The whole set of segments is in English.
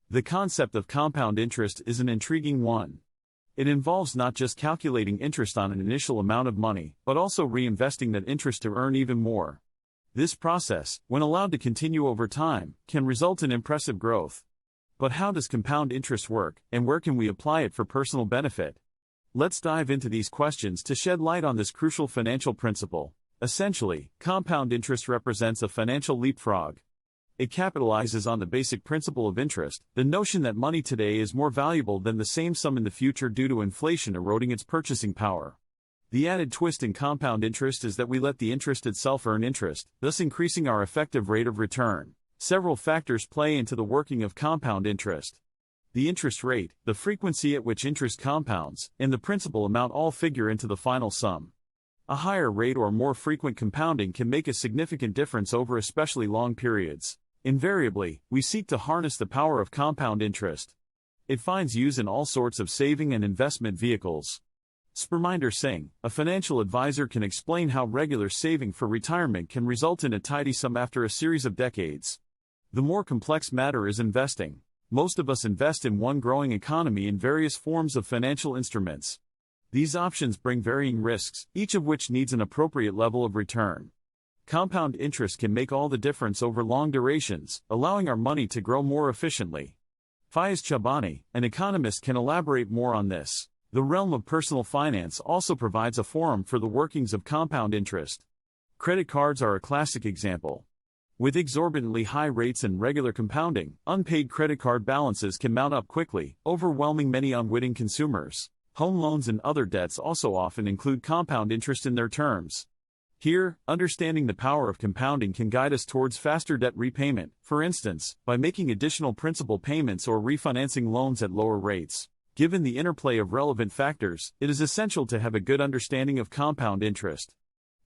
The concept of compound interest is an intriguing one. It involves not just calculating interest on an initial amount of money, but also reinvesting that interest to earn even more. This process, when allowed to continue over time, can result in impressive growth. But how does compound interest work, and where can we apply it for personal benefit? Let's dive into these questions to shed light on this crucial financial principle. Essentially, compound interest represents a financial leapfrog. It capitalizes on the basic principle of interest, the notion that money today is more valuable than the same sum in the future due to inflation eroding its purchasing power. The added twist in compound interest is that we let the interest itself earn interest, thus increasing our effective rate of return. Several factors play into the working of compound interest. The interest rate, the frequency at which interest compounds, and the principal amount all figure into the final sum. A higher rate or more frequent compounding can make a significant difference over especially long periods. Invariably, we seek to harness the power of compound interest. It finds use in all sorts of saving and investment vehicles. Sperminder Singh, a financial advisor, can explain how regular saving for retirement can result in a tidy sum after a series of decades. The more complex matter is investing. Most of us invest in one growing economy in various forms of financial instruments. These options bring varying risks, each of which needs an appropriate level of return. Compound interest can make all the difference over long durations, allowing our money to grow more efficiently. Faiz Chabani, an economist, can elaborate more on this. The realm of personal finance also provides a forum for the workings of compound interest. Credit cards are a classic example. With exorbitantly high rates and regular compounding, unpaid credit card balances can mount up quickly, overwhelming many unwitting consumers. Home loans and other debts also often include compound interest in their terms. Here, understanding the power of compounding can guide us towards faster debt repayment, for instance, by making additional principal payments or refinancing loans at lower rates. Given the interplay of relevant factors, it is essential to have a good understanding of compound interest.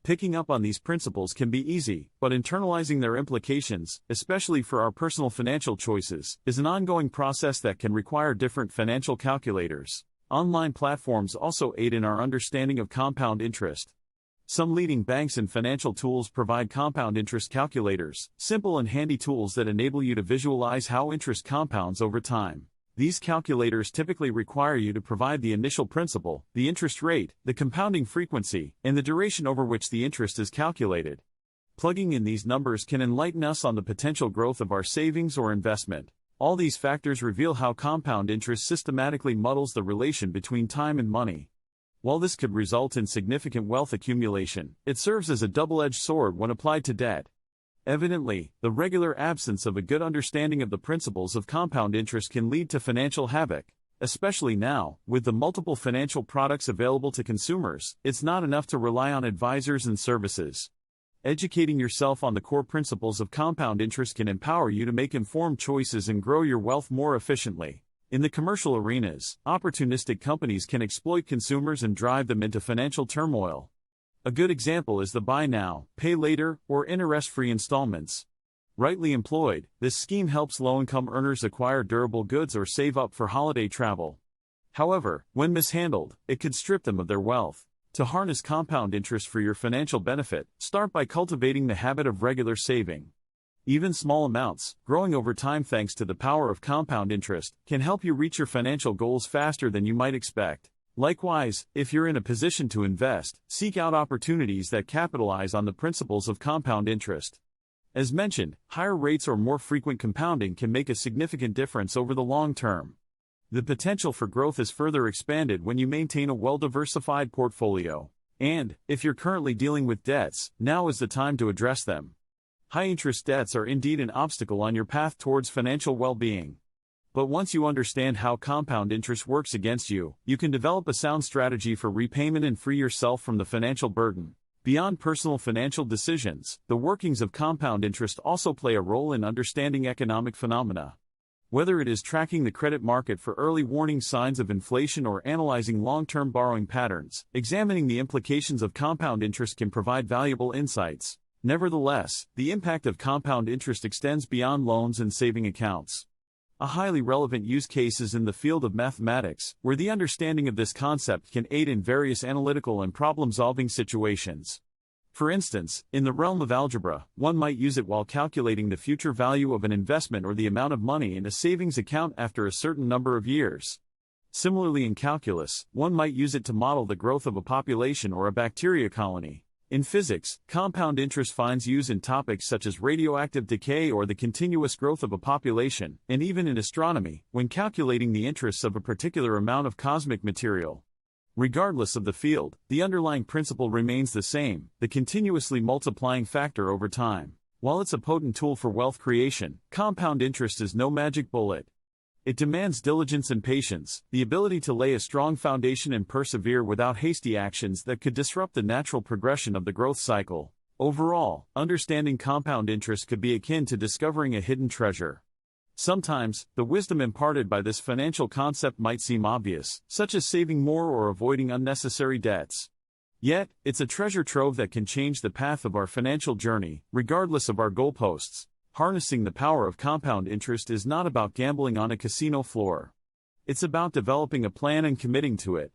Picking up on these principles can be easy, but internalizing their implications, especially for our personal financial choices, is an ongoing process that can require different financial calculators. Online platforms also aid in our understanding of compound interest. Some leading banks and financial tools provide compound interest calculators, simple and handy tools that enable you to visualize how interest compounds over time. These calculators typically require you to provide the initial principal, the interest rate, the compounding frequency, and the duration over which the interest is calculated. Plugging in these numbers can enlighten us on the potential growth of our savings or investment. All these factors reveal how compound interest systematically muddles the relation between time and money. While this could result in significant wealth accumulation, it serves as a double-edged sword when applied to debt. Evidently, the regular absence of a good understanding of the principles of compound interest can lead to financial havoc. Especially now, with the multiple financial products available to consumers, it's not enough to rely on advisors and services. Educating yourself on the core principles of compound interest can empower you to make informed choices and grow your wealth more efficiently. In the commercial arenas, opportunistic companies can exploit consumers and drive them into financial turmoil. A good example is the buy now, pay later, or interest-free installments. Rightly employed, this scheme helps low-income earners acquire durable goods or save up for holiday travel. However, when mishandled, it could strip them of their wealth. To harness compound interest for your financial benefit, start by cultivating the habit of regular saving. Even small amounts, growing over time thanks to the power of compound interest, can help you reach your financial goals faster than you might expect. Likewise, if you're in a position to invest, seek out opportunities that capitalize on the principles of compound interest. As mentioned, higher rates or more frequent compounding can make a significant difference over the long term. The potential for growth is further expanded when you maintain a well-diversified portfolio. And, if you're currently dealing with debts, now is the time to address them. High-interest debts are indeed an obstacle on your path towards financial well-being. But once you understand how compound interest works against you, you can develop a sound strategy for repayment and free yourself from the financial burden. Beyond personal financial decisions, the workings of compound interest also play a role in understanding economic phenomena. Whether it is tracking the credit market for early warning signs of inflation or analyzing long-term borrowing patterns, examining the implications of compound interest can provide valuable insights. Nevertheless, the impact of compound interest extends beyond loans and saving accounts. A highly relevant use case is in the field of mathematics, where the understanding of this concept can aid in various analytical and problem-solving situations. For instance, in the realm of algebra, one might use it while calculating the future value of an investment or the amount of money in a savings account after a certain number of years. Similarly, in calculus, one might use it to model the growth of a population or a bacteria colony. In physics, compound interest finds use in topics such as radioactive decay or the continuous growth of a population, and even in astronomy, when calculating the interests of a particular amount of cosmic material. Regardless of the field, the underlying principle remains the same, the continuously multiplying factor over time. While it's a potent tool for wealth creation, compound interest is no magic bullet. It demands diligence and patience, the ability to lay a strong foundation and persevere without hasty actions that could disrupt the natural progression of the growth cycle. Overall, understanding compound interest could be akin to discovering a hidden treasure. Sometimes, the wisdom imparted by this financial concept might seem obvious, such as saving more or avoiding unnecessary debts. Yet, it's a treasure trove that can change the path of our financial journey, regardless of our goalposts. Harnessing the power of compound interest is not about gambling on a casino floor. It's about developing a plan and committing to it.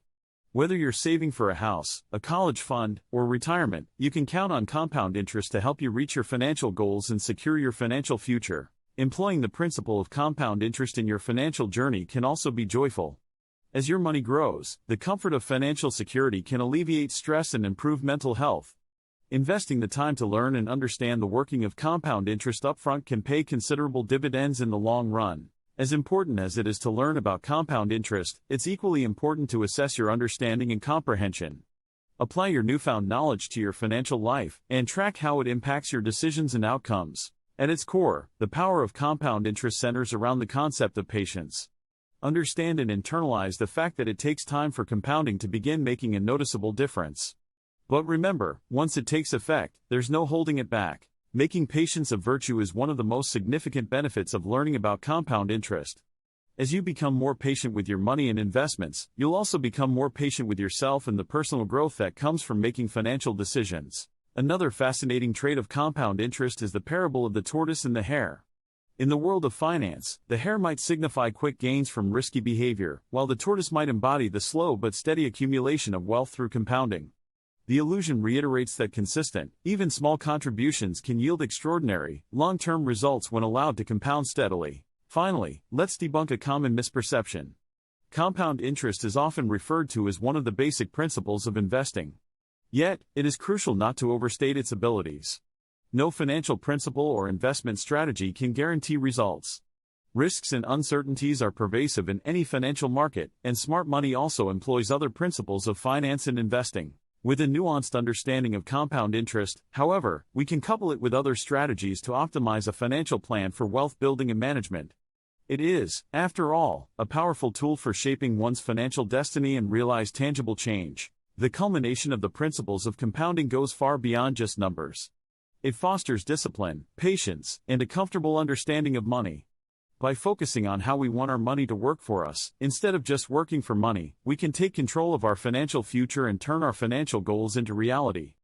Whether you're saving for a house, a college fund, or retirement, you can count on compound interest to help you reach your financial goals and secure your financial future. Employing the principle of compound interest in your financial journey can also be joyful. As your money grows, the comfort of financial security can alleviate stress and improve mental health. Investing the time to learn and understand the working of compound interest upfront can pay considerable dividends in the long run. As important as it is to learn about compound interest, it's equally important to assess your understanding and comprehension. Apply your newfound knowledge to your financial life, and track how it impacts your decisions and outcomes. At its core, the power of compound interest centers around the concept of patience. Understand and internalize the fact that it takes time for compounding to begin making a noticeable difference. But remember, once it takes effect, there's no holding it back. Making patience a virtue is one of the most significant benefits of learning about compound interest. As you become more patient with your money and investments, you'll also become more patient with yourself and the personal growth that comes from making financial decisions. Another fascinating trait of compound interest is the parable of the tortoise and the hare. In the world of finance, the hare might signify quick gains from risky behavior, while the tortoise might embody the slow but steady accumulation of wealth through compounding. The illusion reiterates that consistent, even small contributions can yield extraordinary, long-term results when allowed to compound steadily. Finally, let's debunk a common misperception. Compound interest is often referred to as one of the basic principles of investing. Yet, it is crucial not to overstate its abilities. No financial principle or investment strategy can guarantee results. Risks and uncertainties are pervasive in any financial market, and smart money also employs other principles of finance and investing. With a nuanced understanding of compound interest, however, we can couple it with other strategies to optimize a financial plan for wealth building and management. It is, after all, a powerful tool for shaping one's financial destiny and realize tangible change. The culmination of the principles of compounding goes far beyond just numbers. It fosters discipline, patience, and a comfortable understanding of money. By focusing on how we want our money to work for us, instead of just working for money, we can take control of our financial future and turn our financial goals into reality.